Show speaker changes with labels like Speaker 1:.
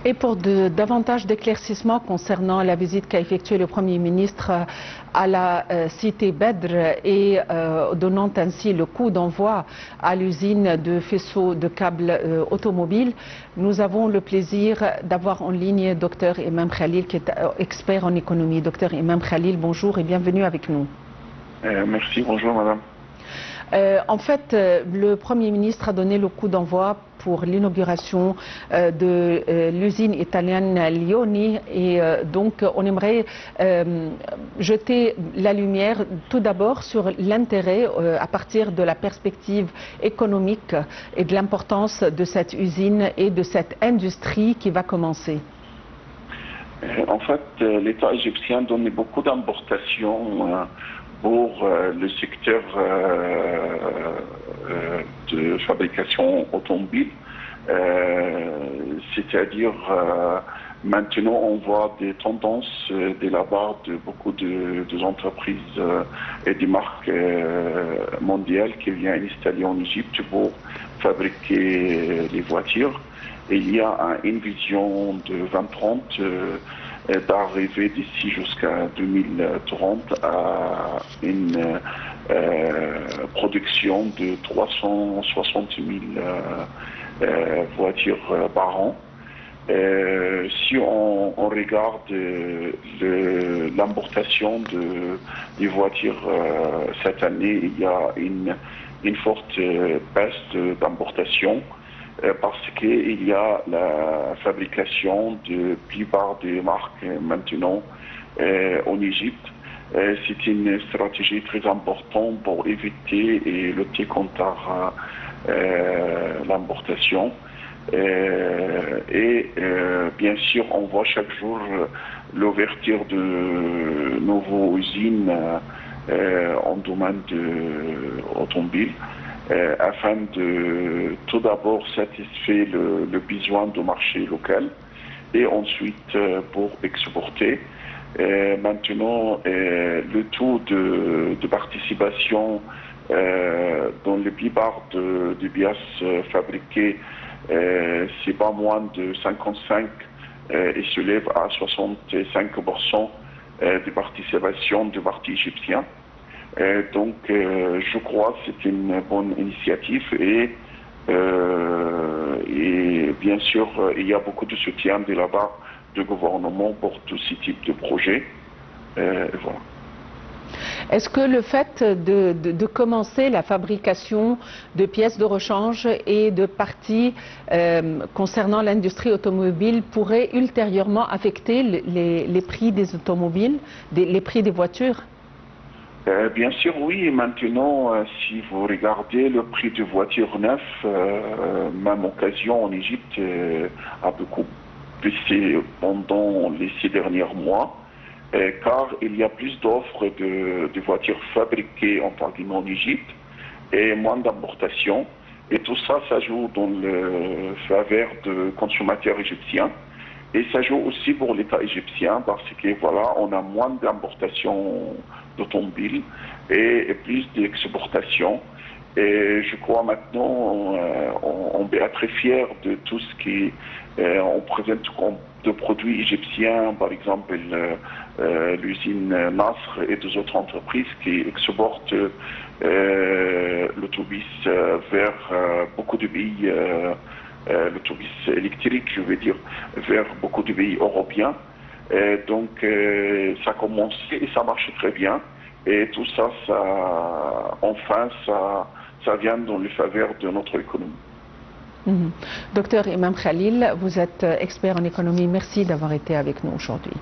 Speaker 1: Et pour davantage d'éclaircissements concernant la visite qu'a effectuée le Premier ministre à la cité Bedr et donnant ainsi le coup d'envoi à l'usine de faisceaux de câbles automobiles, nous avons le plaisir d'avoir en ligne Dr Imam Khalil, qui est expert en économie. Dr Imam Khalil, bonjour et bienvenue avec nous.
Speaker 2: Merci, bonjour madame.
Speaker 1: En fait, le Premier ministre a donné le coup d'envoi pour l'inauguration de l'usine italienne Lioni et donc on aimerait jeter la lumière tout d'abord sur l'intérêt à partir de la perspective économique et de l'importance de cette usine et de cette industrie qui va commencer.
Speaker 2: En fait, l'État égyptien donne beaucoup d'importations pour le secteur de fabrication automobile, c'est-à-dire maintenant on voit des tendances de la part de beaucoup d'entreprises et des marques mondiales qui viennent installer en Égypte pour fabriquer les voitures. Et il y a une vision de 2030 d'arriver d'ici jusqu'à 2030 à une production de 360 000 voitures par an. Si on regarde l'importation des voitures cette année, il y a une forte baisse d'importation. Parce qu'il y a la fabrication de plupart des marques maintenant en Égypte. C'est une stratégie très importante pour éviter et lutter contre l'importation. Et bien sûr, on voit chaque jour l'ouverture de nouveaux usines en domaine de automobile. Afin de tout d'abord satisfaire le besoin du marché local et ensuite pour exporter. Maintenant, le taux de participation dans les plupart des pièces fabriquées, c'est pas moins de 55 et se lève à 65% de participation du parti égyptien. Donc, je crois que c'est une bonne initiative et bien sûr, il y a beaucoup de soutien de la part du gouvernement pour tous ces types de projets. Voilà.
Speaker 1: Est-ce que le fait de commencer la fabrication de pièces de rechange et de parties concernant l'industrie automobile pourrait ultérieurement affecter les prix des automobiles, les prix des voitures?
Speaker 2: Bien sûr, oui. Maintenant, si vous regardez le prix de voitures neuves, même occasion en Égypte a beaucoup baissé pendant les 6 derniers mois, car il y a plus d'offres de voitures fabriquées en Égypte et moins d'importations. Et tout ça, ça joue dans le faveur de consommateurs égyptiens. Et ça joue aussi pour l'État égyptien parce que voilà, on a moins d'importations d'automobiles et plus d'exportations. Et je crois maintenant, on est très fiers de tout ce qui on présente comme de produits égyptiens, par exemple l'usine Nasr et des autres entreprises qui exportent l'autobus vers beaucoup de pays. L'autobus électrique, je veux dire, vers beaucoup de pays européens. Donc, ça a commencé et ça marche très bien. Et tout ça, enfin, ça vient dans le faveur de notre économie.
Speaker 1: Docteur Imam Khalil, vous êtes expert en économie. Merci d'avoir été avec nous aujourd'hui.